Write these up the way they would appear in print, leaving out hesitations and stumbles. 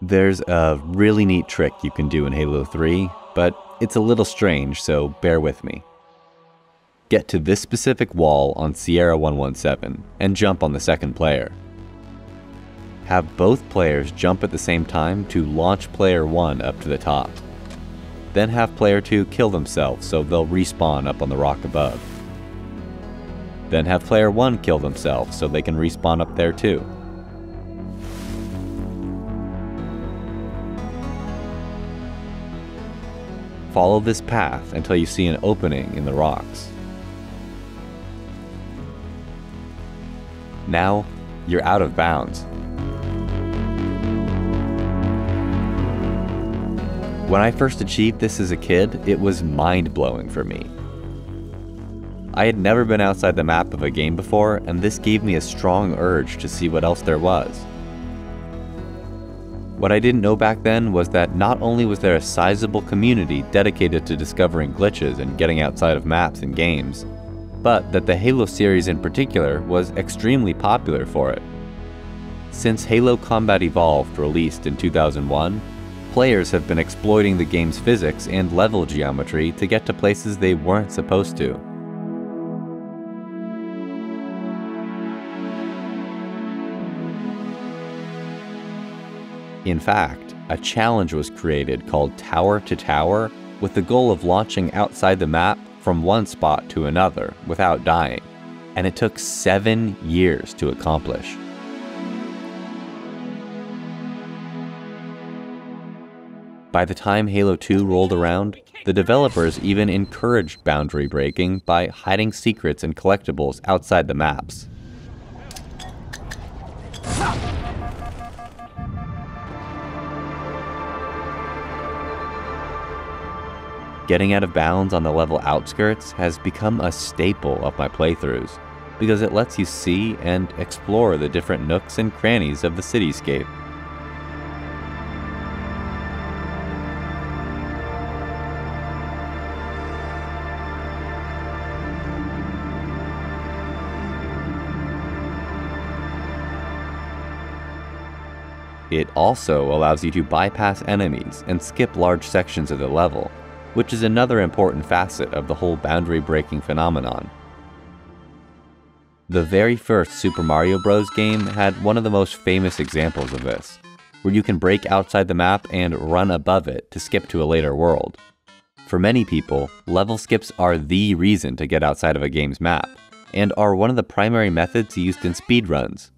There's a really neat trick you can do in Halo 3, but it's a little strange, so bear with me. Get to this specific wall on Sierra 117 and jump on the second player. Have both players jump at the same time to launch player 1 up to the top. Then have player 2 kill themselves so they'll respawn up on the rock above. Then have player 1 kill themselves so they can respawn up there too. Follow this path until you see an opening in the rocks. Now, you're out of bounds. When I first achieved this as a kid, it was mind-blowing for me. I had never been outside the map of a game before, and this gave me a strong urge to see what else there was. What I didn't know back then was that not only was there a sizable community dedicated to discovering glitches and getting outside of maps and games, but that the Halo series in particular was extremely popular for it. Since Halo Combat Evolved released in 2001, players have been exploiting the game's physics and level geometry to get to places they weren't supposed to. In fact, a challenge was created called Tower to Tower with the goal of launching outside the map from one spot to another without dying, and it took 7 years to accomplish. By the time Halo 2 rolled around, the developers even encouraged boundary breaking by hiding secrets and collectibles outside the maps. Getting out of bounds on the level outskirts has become a staple of my playthroughs, because it lets you see and explore the different nooks and crannies of the cityscape. It also allows you to bypass enemies and skip large sections of the level, which is another important facet of the whole boundary breaking phenomenon. The very first Super Mario Bros. Game had one of the most famous examples of this, where you can break outside the map and run above it to skip to a later world. For many people, level skips are the reason to get outside of a game's map, and are one of the primary methods used in speedruns.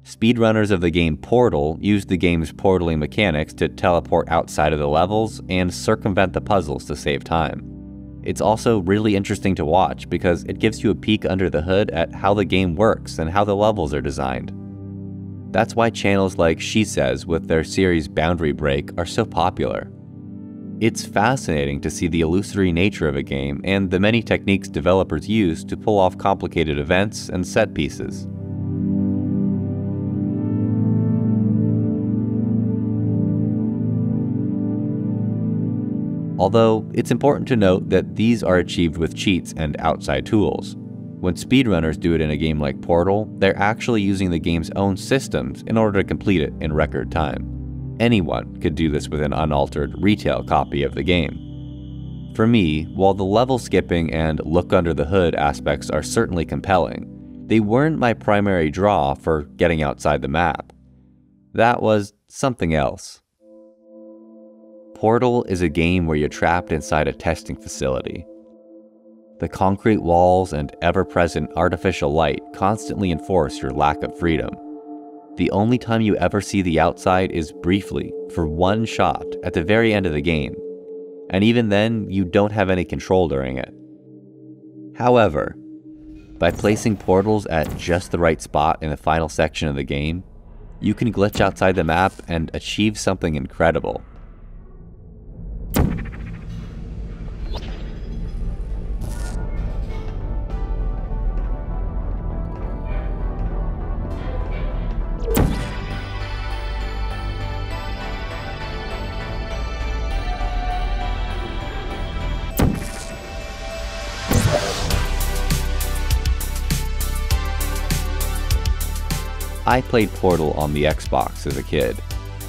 Speedrunners of the game Portal use the game's portaling mechanics to teleport outside of the levels and circumvent the puzzles to save time. It's also really interesting to watch because it gives you a peek under the hood at how the game works and how the levels are designed. That's why channels like She Says with their series Boundary Break are so popular. It's fascinating to see the illusory nature of a game and the many techniques developers use to pull off complicated events and set pieces. Although, it's important to note that these are achieved with cheats and outside tools. When speedrunners do it in a game like Portal, they're actually using the game's own systems in order to complete it in record time. Anyone could do this with an unaltered retail copy of the game. For me, while the level skipping and look under the hood aspects are certainly compelling, they weren't my primary draw for getting outside the map. That was something else. Portal is a game where you're trapped inside a testing facility. The concrete walls and ever-present artificial light constantly enforce your lack of freedom. The only time you ever see the outside is briefly, for one shot, at the very end of the game, and even then, you don't have any control during it. However, by placing portals at just the right spot in the final section of the game, you can glitch outside the map and achieve something incredible. I played Portal on the Xbox as a kid,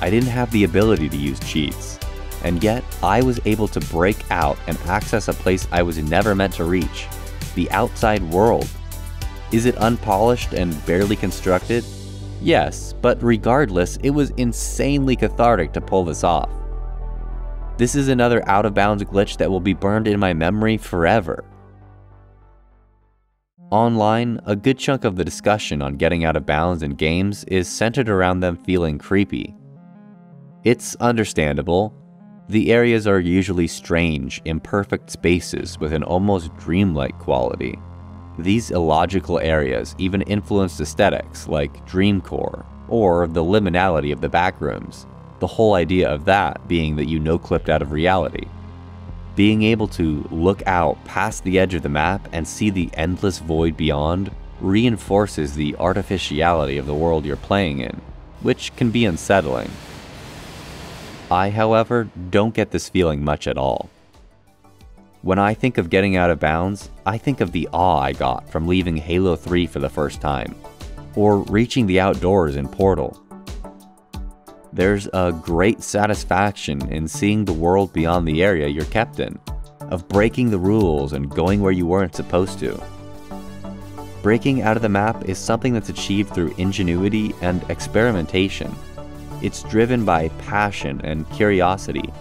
I didn't have the ability to use cheats, and yet I was able to break out and access a place I was never meant to reach, the outside world. Is it unpolished and barely constructed? Yes, but regardless, it was insanely cathartic to pull this off. This is another out-of-bounds glitch that will be burned in my memory forever. Online, a good chunk of the discussion on getting out of bounds in games is centered around them feeling creepy. It's understandable. The areas are usually strange, imperfect spaces with an almost dreamlike quality. These illogical areas even influenced aesthetics like dreamcore or the liminality of the backrooms. The whole idea of that being that you no-clipped out of reality. Being able to look out past the edge of the map and see the endless void beyond reinforces the artificiality of the world you're playing in, which can be unsettling. I, however, don't get this feeling much at all. When I think of getting out of bounds, I think of the awe I got from leaving Halo 3 for the first time, or reaching the outdoors in Portal. There's a great satisfaction in seeing the world beyond the area you're kept in, of breaking the rules and going where you weren't supposed to. Breaking out of the map is something that's achieved through ingenuity and experimentation. It's driven by passion and curiosity,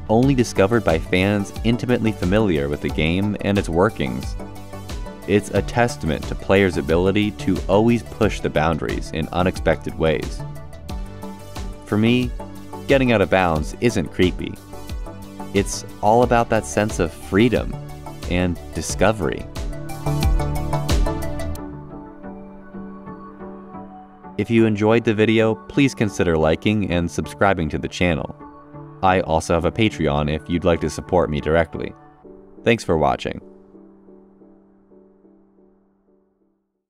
only discovered by fans intimately familiar with the game and its workings. It's a testament to players' ability to always push the boundaries in unexpected ways. For me, getting out of bounds isn't creepy. It's all about that sense of freedom and discovery. If you enjoyed the video, please consider liking and subscribing to the channel. I also have a Patreon if you'd like to support me directly. Thanks for watching.